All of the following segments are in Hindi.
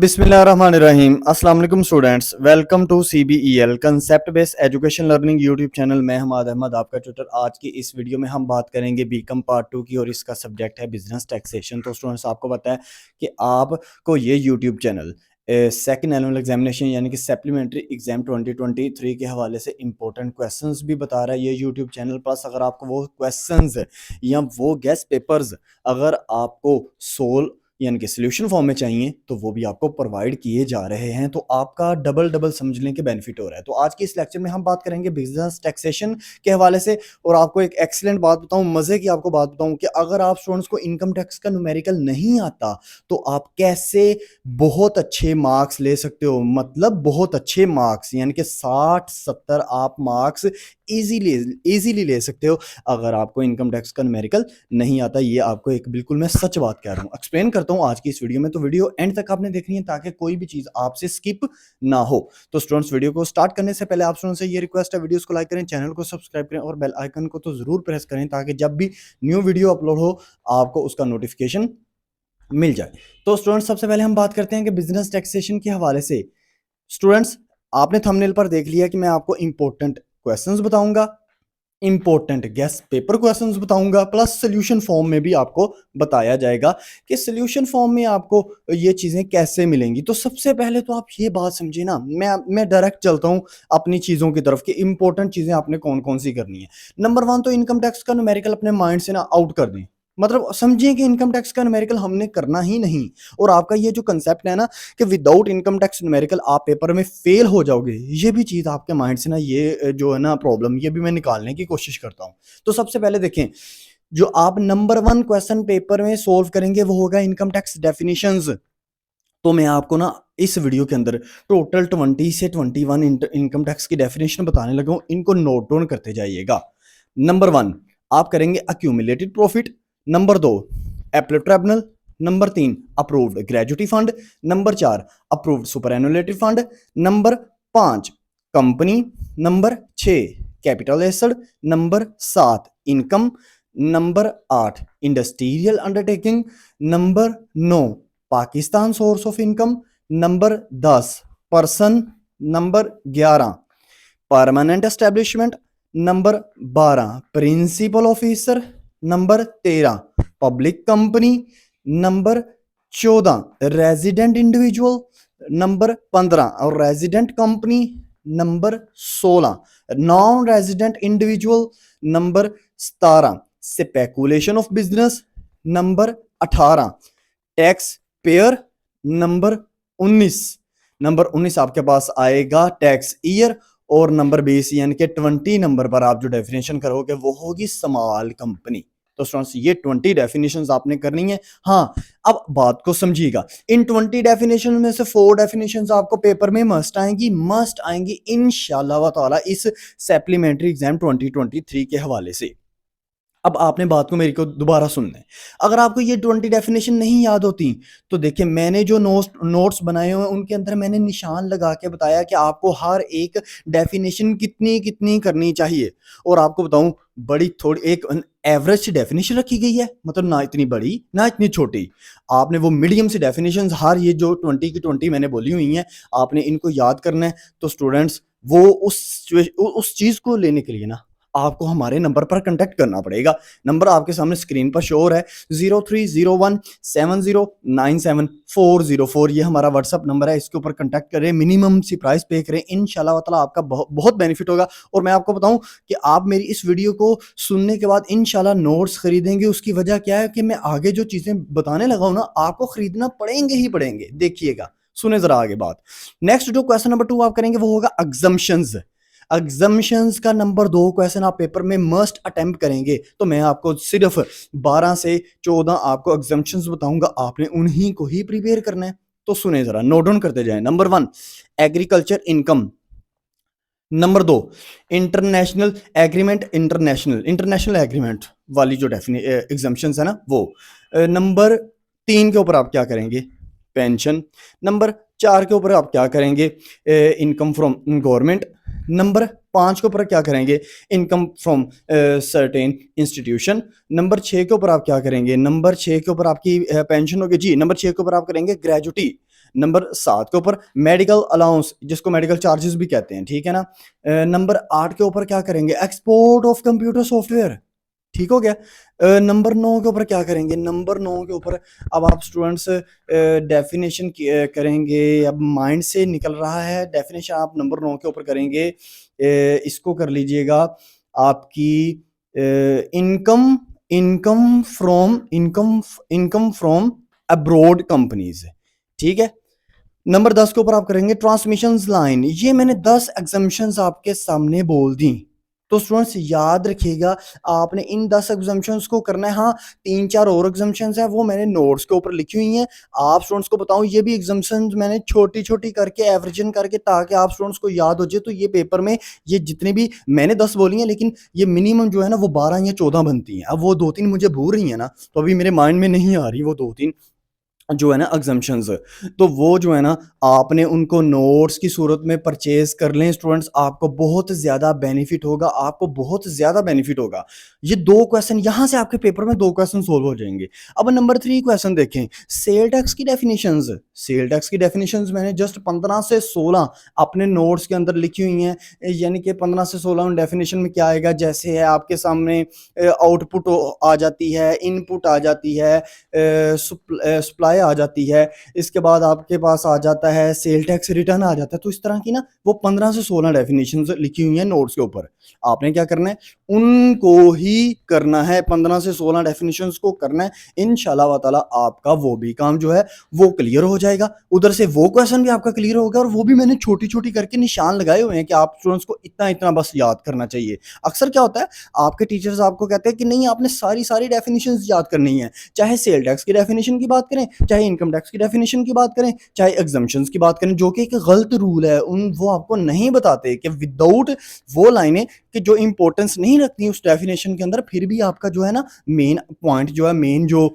बिस्मिल्लाहिर्रहमानिर्रहीम। अस्सलाम वालेकुम students, welcome to CBEL concept based education learning YouTube channel. मैं हमाद अहमद आपका ट्यूटर। आज की इस वीडियो में हम बात करेंगे बीकॉम पार्ट 2 की और इसका सब्जेक्ट है बिजनेस टैक्सेशन। तो स्टूडेंट्स, आपको पता है कि आपको ये YouTube channel second annual examination यानी कि सप्लीमेंट्री एग्जाम 2023 के हवाले से इंपॉर्टेंट क्वेश्चंस भी बता रहा है ये यूट्यूब चैनल। प्लस अगर आपको वो क्वेश्चंस या वो गेस्ट पेपर्स अगर आपको सोल्व यानी कि सोल्यूशन फॉर्म में चाहिए तो वो भी आपको प्रोवाइड किए जा रहे हैं। तो आपका डबल डबल समझने के बेनिफिट हो रहा है। तो आज की इस लेक्चर में हम बात करेंगे बिजनेस टैक्सेशन के हवाले से। और आपको एक एक्सीलेंट बात बताऊं, मजे की आपको बात बताऊं कि अगर आप स्टूडेंट्स को इनकम टैक्स का न्यूमेरिकल नहीं आता तो आप कैसे बहुत अच्छे मार्क्स ले सकते हो। मतलब बहुत अच्छे मार्क्स यानी कि 60-70 आप मार्क्स इजीली ले सकते हो अगर आपको इनकम टैक्स का न्यूमेरिकल नहीं आता। ये आपको एक बिल्कुल मैं सच बात कह रहा हूँ। एक्सप्लेन करता हूँ आज की इस वीडियो में, तो वीडियो एंड तक आपने देखनी है ताकि कोई भी चीज आपसे स्किप ना हो। तो स्टूडेंट्स, वीडियो को स्टार्ट करने से पहले आप स्टूडेंट्स से ये रिक्वेस्ट है, वीडियोस को लाइक करें, चैनल को सब्सक्राइब करें और बेल आइकन को तो जरूर प्रेस करें ताकि जब भी न्यू वीडियो अपलोड हो आपको उसका नोटिफिकेशन मिल जाए। तो स्टूडेंट्स, सबसे पहले हम बात करते हैं कि बिजनेस टैक्सेशन के हवाले से। स्टूडेंट्स, आपने थंबनेल पर देख लिया कि मैं आपको इंपॉर्टेंट क्वेश्चंस बताऊंगा, इंपॉर्टेंट गेस्ट पेपर क्वेश्चंस बताऊंगा, प्लस सोल्यूशन फॉर्म में भी आपको बताया जाएगा कि सोल्यूशन फॉर्म में आपको ये चीजें कैसे मिलेंगी। तो सबसे पहले तो आप ये बात समझिए ना, मैं डायरेक्ट चलता हूं अपनी चीजों की तरफ कि इंपॉर्टेंट चीजें आपने कौन कौन सी करनी है। नंबर 1 तो इनकम टैक्स का न्यूमेरिकल अपने माइंड से ना आउट कर दें। मतलब समझिए कि इनकम टैक्स का न्यूमेरिकल हमने करना ही नहीं। और आपका ये जो कंसेप्ट है ना कि विदाउट इनकम टैक्स न्यूमेरिकल आप पेपर में फेल हो जाओगे, ये भी चीज आपके माइंड से ना, ये जो है ना प्रॉब्लम, ये भी मैं निकालने की कोशिश करता हूं। तो सबसे पहले देखें, जो आप नंबर 1 क्वेश्चन पेपर में सोल्व करेंगे वो होगा इनकम टैक्स डेफिनेशंस। तो मैं आपको ना इस वीडियो के अंदर टोटल 20 से 21 इनकम टैक्स की डेफिनेशन बताने लगा हूं, इनको नोट डाउन करते जाइएगा। नंबर 1 आप करेंगे accumulated profit. Number 2 appellate tribunal. Number 3 approved gratuity fund. Number 4 approved superannuation fund. Number 5 company. Number 6 capital asset. Number 7 income. Number 8 industrial undertaking. Number 9 Pakistan source of income. Number 10 person. Number 11 permanent establishment. Number 12 principal officer. Number 13 public company. Number 14 resident individual. Number 15 और resident company. Number 16 non resident individual. Number 17 speculation of business. Number 18 tax payer. Number 19 आपके पास आएगा टैक्स ईयर। और नंबर 20 यानी कि 20 नंबर पर आप जो डेफिनेशन करोगे वो होगी स्मॉल कंपनी। तो स्टूडेंट्स, ये 20 डेफिनेशंस आपने करनी है। हाँ, अब बात को समझिएगा, इन 20 डेफिनेशन में से 4 डेफिनेशंस आपको पेपर में मस्ट आएंगी इंशाल्लाह व ताला इस सप्लीमेंट्री एग्जाम 2023 के हवाले से। अब आपने बात को मेरी को दोबारा सुनना है। अगर आपको ये 20 डेफिनेशन नहीं याद होती तो देखिए, मैंने जो नोट्स बनाए हुए हैं उनके अंदर मैंने निशान लगा के बताया कि आपको हर एक डेफिनेशन कितनी कितनी करनी चाहिए। और आपको बताऊं, बड़ी थोड़ी एक एवरेज डेफिनेशन रखी गई है, मतलब ना इतनी बड़ी ना इतनी छोटी। आपने वो मीडियम सी डेफिनेशन, हर ये जो 20 की 20 मैंने बोली हुई हैं, आपने इनको याद करना है। तो स्टूडेंट्स, वो उस चीज को लेने के लिए ना आपको हमारे नंबर पर कांटेक्ट करना पड़ेगा। नंबर आपके सामने स्क्रीन पर शो हो रहा है, 030170974404। ये हमारा व्हाट्सअप नंबर है, इसके ऊपर कांटेक्ट करें, मिनिमम सी प्राइस पे करें, इंशाल्लाह ताला आपका बहुत बेनिफिट होगा। और मैं आपको बताऊं कि आप मेरी इस वीडियो को सुनने के बाद इंशाल्लाह नोट्स खरीदेंगे। उसकी वजह क्या है कि मैं आगे जो चीजें बताने लगा हूं ना, आपको खरीदना पड़ेंगे ही पड़ेंगे। देखिएगा, सुने जरा आगे बात। नेक्स्ट जो क्वेश्चन नंबर 2 आप करेंगे वो होगा एग्जम्पशंस। एग्जम्पशंस का नंबर 2 क्वेश्चन आप पेपर में मस्ट अटेम्प्ट करेंगे। तो मैं आपको सिर्फ 12 से 14 आपको एग्जम्पशंस बताऊंगा, आपने उन्हीं को ही प्रिपेयर करना है। तो सुने जरा, नोट डाउन करते जाएं। Number 1 agriculture income. Number 2 international agreement. International agreement वाली जो एग्जम्पशंस है ना वो। नंबर 3 के ऊपर आप क्या करेंगे, पेंशन। नंबर 4 के ऊपर आप क्या करेंगे, इनकम फ्रॉम गवर्नमेंट। नंबर 5 के ऊपर क्या करेंगे, income from certain institution. Number 6 के ऊपर आप क्या करेंगे, नंबर 6 के ऊपर आपकी पेंशन होगी जी। नंबर 6 के ऊपर आप करेंगे ग्रेजुटी। नंबर 7 के ऊपर मेडिकल अलाउंस, जिसको मेडिकल चार्जेस भी कहते हैं, ठीक है ना। नंबर 8 के ऊपर क्या करेंगे, एक्सपोर्ट ऑफ कंप्यूटर सॉफ्टवेयर, ठीक हो गया। नंबर 9 के ऊपर क्या करेंगे, नंबर 9 के ऊपर अब आप स्टूडेंट्स डेफिनेशन करेंगे, अब माइंड से निकल रहा है डेफिनेशन, आप नंबर 9 के ऊपर करेंगे, इसको कर लीजिएगा आपकी income income from abroad companies, ठीक है। नंबर 10 के ऊपर आप करेंगे ट्रांसमिशन लाइन। ये मैंने 10 एग्जम्पशंस आपके सामने बोल दी, तो स्टूडेंट्स याद रखिएगा आपने इन 10 एग्जम्पशंस को करना है। हाँ, 3-4 और एग्जम्पशंस हैं, वो मैंने नोट्स के ऊपर लिखी हुई हैं। आप स्टूडेंट्स को बताऊं, ये भी एग्जम्पशंस मैंने छोटी छोटी करके एवरेजन करके, ताकि आप स्टूडेंट्स को याद हो जाए। तो ये पेपर में ये जितने भी मैंने 10 बोली हैं, लेकिन ये मिनिमम जो है ना वो 12 या 14 बनती हैं। अब वो 2-3 मुझे भूल रही है ना, तो अभी मेरे माइंड में नहीं आ रही वो 2-3 जो है ना एग्जम्पशंस, तो वो जो है ना आपने उनको नोट्स की सूरत में परचेज कर लें स्टूडेंट्स, आपको बहुत ज़्यादा बेनिफिट होगा, आपको बहुत ज़्यादा बेनिफिट होगा। ये 2 क्वेश्चन यहाँ से आपके पेपर में 2 क्वेश्चन सोल्व हो जाएंगे। अब नंबर 3 क्वेश्चन देखें, सेल टैक्स की डेफिनेशंस। सेल टैक्स की डेफिनेशंस मैंने जस्ट 15 से 16 अपने नोट्स के अंदर लिखी हुई हैं, यानी कि 15 से 16 डेफिनेशन में क्या आएगा, जैसे है आपके सामने आउटपुट आ जाती है, इनपुट आ जाती है, सप्लाई आ जाती है, इसके बाद आपके पास आ जाता है सेल टैक्स रिटर्न आ जाता है। तो इस तरह की ना वो 15 से 16 डेफिनेशंस लिखी हुई हैं नोट्स के ऊपर। आपने क्या करना है, उनको ही करना है, 15 से 16 डेफिनेशंस को करना है। इंशाल्लाह व ताला आपका वो भी काम जो है वो क्लियर हो जाएगा, उधर से वो क्वेश्चन भी आपका क्लियर होगा, और वो भी मैंने छोटी छोटी करके निशान लगाए हुए हैं कि आप स्टूडेंट्स को इतना इतना बस याद करना चाहिए। अक्सर क्या होता है, आपके टीचर्स आपको कहते हैं कि नहीं आपने सारी सारी डेफिनेशंस याद करनी है, चाहे सेल टैक्स की डेफिनेशन की बात करें, चाहे इनकम टैक्स की डेफिनेशन की बात करें, चाहे एग्जम्पशंस की बात करें, जो कि एक गलत रूल है। वो आपको नहीं बताते कि विदाउट वो लाइनें कि जो इंपॉर्टेंस नहीं रखती उस डेफिनेशन के अंदर, फिर भी आपका जो है ना मेन पॉइंट जो है, मेन जो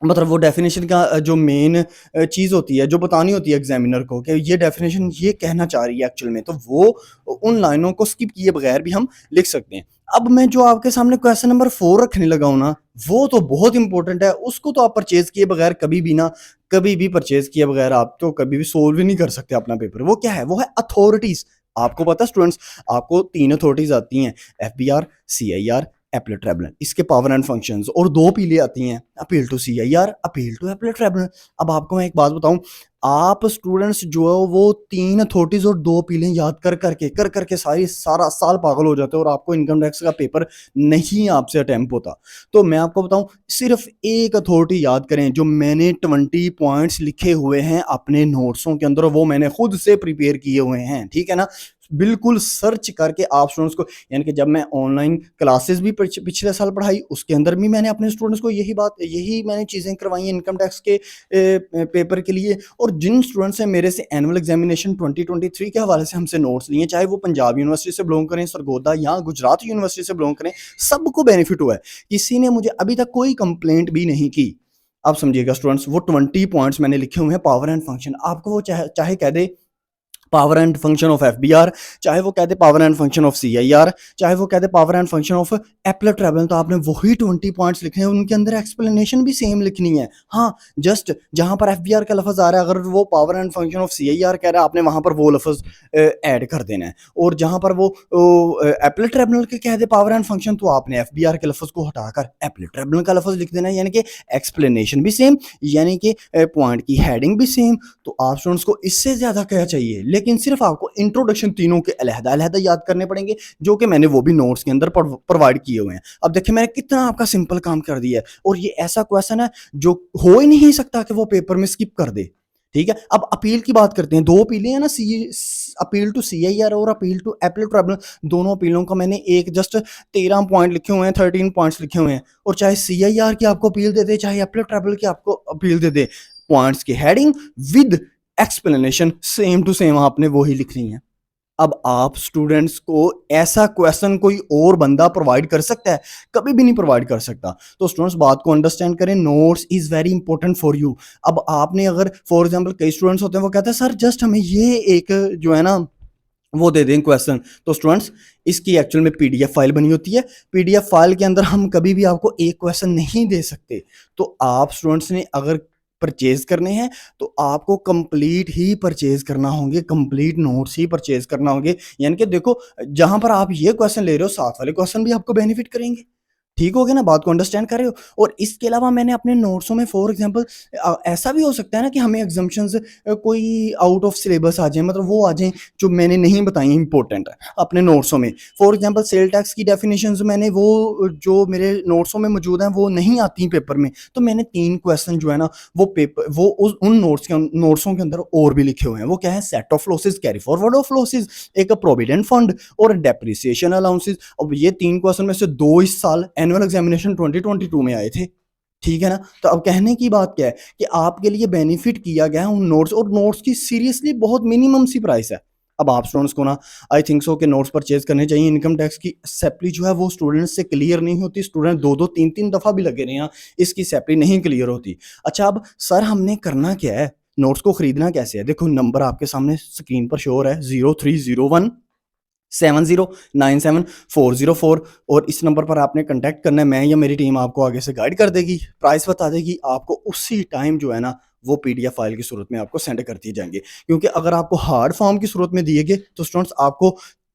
मतलब वो डेफिनेशन का जो मेन चीज़ होती है, जो बतानी होती है एग्जामिनर को कि ये डेफिनेशन ये कहना चाह रही है एक्चुअल में, तो वो उन लाइनों को स्किप किए बगैर भी हम लिख सकते हैं। अब मैं जो आपके सामने क्वेश्चन नंबर 4 रखने लगा हूं ना, वो तो बहुत इंपॉर्टेंट है, उसको तो आप परचेज किए बगैर कभी भी ना, कभी भी परचेज किए बगैर आप तो कभी भी सोल्व ही नहीं कर सकते अपना पेपर। वो क्या है, वो है अथॉरिटीज। आपको पता है स्टूडेंट्स, आपको 3 अथॉरिटीज आती हैं, FBR, CIR, एपलेट ट्रिब्यूनल, इसके पावर एंड फंक्शंस, और 2 पीले आती हैं, appeal to CIR, appeal to appellate tribunal. अब आपको मैं एक बात बताऊं, आप स्टूडेंट्स जो है वो 3 अथॉरिटीज और 2 पीले याद कर करके सारा साल पागल हो जाते हो, और आपको इनकम टैक्स का पेपर नहीं आपसे अटेम्प्ट होता। तो मैं आपको बताऊं, सिर्फ एक अथॉरिटी याद करें, जो मैंने 20 पॉइंट्स लिखे हुए हैं अपने नोट्सों के अंदर, वो मैंने खुद से प्रिपेयर किए हुए हैं, ठीक है ना। बिल्कुल सर्च करके आप स्टूडेंट्स को, यानी कि जब मैं ऑनलाइन क्लासेस भी पिछले साल पढ़ाई, उसके अंदर भी मैंने अपने स्टूडेंट्स को यही मैंने चीज़ें करवाई इनकम टैक्स के पेपर के लिए। और जिन स्टूडेंट्स ने मेरे से एनुअल एग्जामिनेशन 2023 के हवाले से हमसे नोट्स लिए, चाहे वो पंजाब यूनिवर्सिटी से बिलोंग करें, सरगोदा या गुजरात यूनिवर्सिटी से बिलोंग करें, सबको बेनिफिट हुआ है। किसी ने मुझे अभी तक कोई कंप्लेंट भी नहीं की। आप समझिएगा स्टूडेंट्स, वो 20 पॉइंट्स मैंने लिखे हुए हैं, पावर एंड फंक्शन। आपको वो चाहे कह दे power and function of FBR, चाहे वो कहते power and function of CIR, चाहे वो कहते power and function of appellate tribunal, तो आपने वही 20 पॉइंट्स लिखने हैं, उनके अंदर एक्सप्लेनेशन भी सेम लिखनी है। हाँ, जस्ट जहां पर FBR का लफज आ रहा है, अगर वो power and function of CIR कह रहा है, आपने वहां पर वो लफज ऐड कर देना है। और जहां पर वो एपलेट ट्रिब्यूनल के कह दे पावर एंड फंक्शन, तो आपने FBR के लफज को हटाकर एपलेट ट्रिब्यूनल का लफज लिख देना है, यानी कि एक्सप्लेनेशन भी सेम, यानी कि पॉइंट की हेडिंग भी सेम। तो आप स्टूडेंट्स को इससे ज्यादा क्या चाहिए, लेकिन सिर्फ आपको इंट्रोडक्शन तीनों के अलग-अलग याद करने पड़ेंगे, जो कि मैंने वो भी नोट्स के अंदर प्रोवाइड किए हुए हैं। अब देखिए मैंने कितना आपका सिंपल काम कर दिया है, और ये ऐसा क्वेश्चन है जो हो ही नहीं सकता कि वो पेपर में स्किप कर दे, ठीक है। अब अपील की बात करते हैं, 2 अपीलें हैं ना, अपील टू CIR और अपील टू एपलेट ट्रिब्यूनल, दोनों अपीलों का मैंने एक जस्ट 13 पॉइंट लिखे हुए हैं, 13 पॉइंट्स लिखे हुए हैं। और चाहे CIR की आपको अपील दे दे, चाहे एपलेट ट्रिब्यूनल की आपको अपील दे दे, पॉइंट्स की heading with explanation same to same आपने वही लिखनी है। अब आप स्टूडेंट्स को ऐसा क्वेश्चन कोई और बंदा प्रोवाइड कर सकता है? कभी भी नहीं प्रोवाइड कर सकता। तो स्टूडेंट्स बात को अंडरस्टैंड करें, notes is very important for you. अब आपने अगर फॉर एग्जांपल कई स्टूडेंट्स होते हैं वो कहते हैं सर जस्ट हमें ये एक जो है ना वो दे दें क्वेश्चन, तो स्टूडेंट्स इसकी एक्चुअल में PDF फाइल बनी होती है। PDF फाइल के अंदर हम कभी भी आपको एक क्वेश्चन नहीं दे सकते। तो आप स्टूडेंट्स ने अगर परचेज करने हैं तो आपको कंप्लीट ही परचेज करना होंगे, कंप्लीट नोट्स ही परचेज करना होंगे। यानी कि देखो, जहां पर आप ये क्वेश्चन ले रहे हो, साथ वाले क्वेश्चन भी आपको बेनिफिट करेंगे। ठीक हो गया ना, बात को अंडरस्टैंड कर रहे हो। और इसके अलावा मैंने अपने नोट्सों में फॉर एग्जांपल ऐसा भी हो सकता है ना कि हमें एग्जाम्पशंस कोई आउट ऑफ सिलेबस आ जाए, मतलब वो आ जाए जो मैंने नहीं बताई इंपॉर्टेंट है अपने नोट्सों में। फॉर एग्जांपल सेल टैक्स की डेफिनेशंस मैंने वो जो मेरे नोट्सों में मौजूद हैं वो नहीं आती पेपर में, तो मैंने 3 क्वेश्चन जो है ना वो पेपर वो उन नोट्सों के अंदर और भी लिखे हुए हैं। वो क्या है, set of losses, carry forward of losses, एक प्रोविडेंट फंड और डेप्रिसिएशन अलाउंसेस। अब ये 3 क्वेश्चन में से 2 इस साल एनुअल एग्जामिनेशन 2022 में आए थे। ठीक है ना, तो अब कहने की बात क्या है कि आपके लिए बेनिफिट किया गया है उन नोट्स, और नोट्स की सीरियसली बहुत मिनिमम सी प्राइस है। अब आप स्टूडेंट्स को ना आई थिंक सो के नोट्स परचेज करने चाहिए। इनकम टैक्स की सेपरी जो है वो स्टूडेंट्स से क्लियर नहीं होती, स्टूडेंट 2-2 3-3 दफा भी लगे रहे हैं, इसकी सेपरी नहीं क्लियर होती। अच्छा, अब सर हमने करना क्या है, नोट्स को खरीदना कैसे है? देखो, नंबर आपके सामने स्क्रीन पर शो हो रहा है, 030170974404, और इस नंबर पर आपने कांटेक्ट करना है। मैं या मेरी टीम आपको आगे से गाइड कर देगी, प्राइस बता देगी, आपको उसी टाइम जो है ना वो पीडीएफ फाइल की सूरत में आपको सेंड कर दिए जाएंगे। क्योंकि अगर आपको हार्ड फॉर्म की सूरत में दिए गए तो स्टूडेंट्स आपको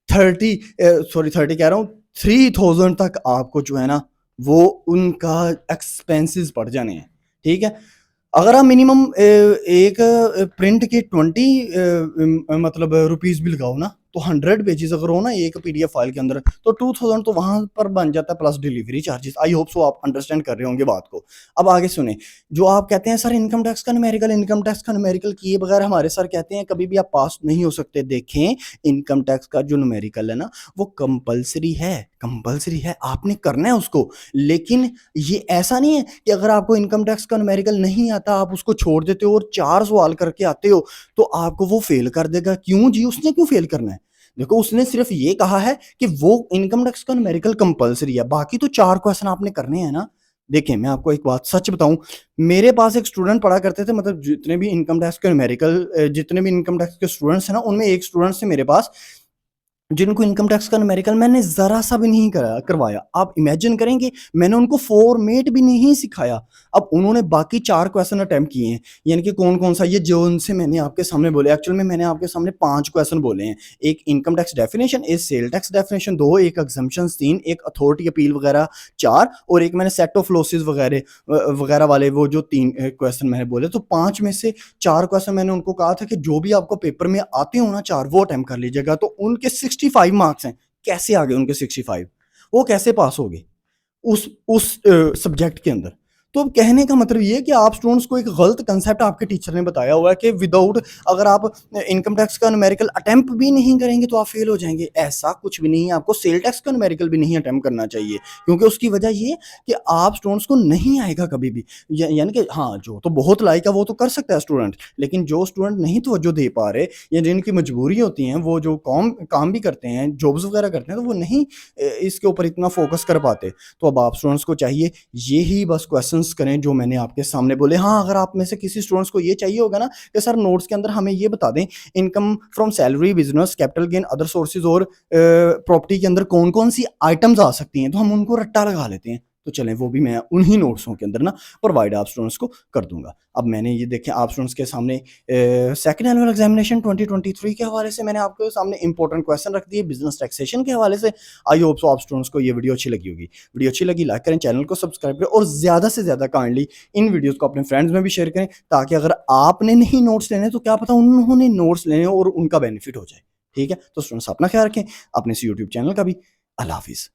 30 कह रहा हूँ, 3000 तक आपको जो है ना वो उनका एक्सपेंसेस पड़ जाने हैं। ठीक है, अगर आप मिनिमम एक प्रिंट के 20 मतलब रुपीस भी लगाओ ना, तो 100 पेजेस अगर हो ना एक पीडीएफ फाइल के अंदर, तो 2000 तो वहां पर बन जाता है, plus delivery charges. I hope so आप अंडरस्टैंड कर रहे होंगे बात को। अब आगे सुने, जो आप कहते हैं सर इनकम टैक्स का न्यूमेरिकल किए बगैर हमारे सर कहते हैं कभी भी आप पास नहीं हो सकते। देखें, इनकम टैक्स का जो न्यूमेरिकल है ना वो कंपलसरी है, आपने करना है उसको। लेकिन ये ऐसा नहीं है कि अगर आपको इनकम टैक्स का न्यूमेरिकल नहीं आता, आप उसको छोड़ देते हो और 4 सवाल करके आते हो तो आपको वो फेल कर देगा। क्यों जी, उसने क्यों फेल करना है? देखो, उसने सिर्फ ये कहा है कि वो इनकम टैक्स का न्यूमेरिकल कंपलसरी है, बाकी तो 4 क्वेश्चन आपने करने हैं ना। देखिए, मैं आपको एक बात सच बताऊं, मेरे पास एक स्टूडेंट पढ़ा करते थे, मतलब जितने भी इनकम टैक्स के न्यूमेरिकल जितने भी इनकम टैक्स के स्टूडेंट्स हैं ना, उनमें एक स्टूडेंट से मेरे पास जिनको इनकम टैक्स का न्यूमेरिकल मैंने ज़रा सा भी नहीं करवाया। आप इमेजिन करेंगे, मैंने उनको फॉर्मेट भी नहीं सिखाया। अब उन्होंने बाकी 4 क्वेश्चन अटेम्प्ट किए हैं, यानी कि कौन-कौन सा, ये जो उनसे मैंने आपके सामने बोले, एक्चुअल में मैंने आपके सामने 5 क्वेश्चन बोले हैं। एक इनकम टैक्स डेफिनिशन, एक सेल टैक्स डेफिनिशन 2, एक एग्जम्पशंस 3, एक अथॉरिटी अपील वगैरह 4, और एक मैंने सेट ऑफ लॉसेस वगैरह वाले वो जो 3 क्वेश्चन मैंने बोले। तो 5 में से 4 क्वेश्चन मैंने उनको कहा था कि जो भी आपको पेपर में आते हो ना 4, वो अटेम्प्ट कर लीजिएगा। तो उनके 65 मार्क्स हैं। कैसे आ गए उनके 65? वो कैसे पास हो गए उस सब्जेक्ट के अंदर? तो अब कहने का मतलब ये है कि आप स्टूडेंट्स को एक गलत कंसेप्ट आपके टीचर ने बताया हुआ है कि विदाउट, अगर आप इनकम टैक्स का न्यूमेरिकल अटेम्प्ट भी नहीं करेंगे तो आप फेल हो जाएंगे। ऐसा कुछ भी नहीं है, आपको सेल टैक्स का न्यूमेरिकल भी नहीं अटेम्प्ट करना चाहिए, क्योंकि उसकी वजह ये कि आप स्टूडेंट्स को नहीं आएगा कभी भी। यानी कि हाँ, जो तो बहुत लाइक है वो तो कर सकता है स्टूडेंट, लेकिन जो स्टूडेंट नहीं तवज्जो दे पा रहे या जिनकी मजबूरी होती है, वो जो काम भी करते हैं, जॉब्स वगैरह करते हैं, तो वो नहीं इसके ऊपर इतना फोकस कर पाते। तो अब आप स्टूडेंट्स को चाहिए यही बस क्वेश्चंस करें जो मैंने आपके सामने बोले। हाँ, अगर आप में से किसी स्टूडेंट्स को ये चाहिए होगा ना कि सर नोट्स के अंदर हमें ये बता दें income from salary, business, capital gain, other sources और प्रॉपर्टी के अंदर कौन कौन सी आइटम्स आ सकती हैं, तो हम उनको रट्टा लगा लेते हैं। तो चलें, वो भी मैं उन्हीं नोट्सों के अंदर ना प्रोवाइड आप स्टूडेंट्स को कर दूंगा। अब मैंने ये देखें आप स्टूडेंट्स के सामने सेकंड एनुअल एग्जामिनेशन 2023 के हवाले से मैंने आपके सामने इंपॉर्टेंट क्वेश्चन रख दिए, बिजनेस टैक्सेशन के हवाले से। आई होप सो आप स्टूडेंट्स को ये वीडियो अच्छी लगी होगी। वीडियो अच्छी लगी लाइक करें, चैनल को सब्सक्राइब करें, और ज़्यादा से ज़्यादा काइंडली इन वीडियोस को अपने फ्रेंड्स में भी शेयर करें, ताकि अगर आपने नहीं नोट्स लेने तो क्या पता उन्होंने नोट्स लेने और उनका बेनिफिट हो जाए। ठीक है, तो स्टूडेंट्स अपना ख्याल रखें, अपने इस यूट्यूब चैनल का भी। अल्लाह हाफिज़।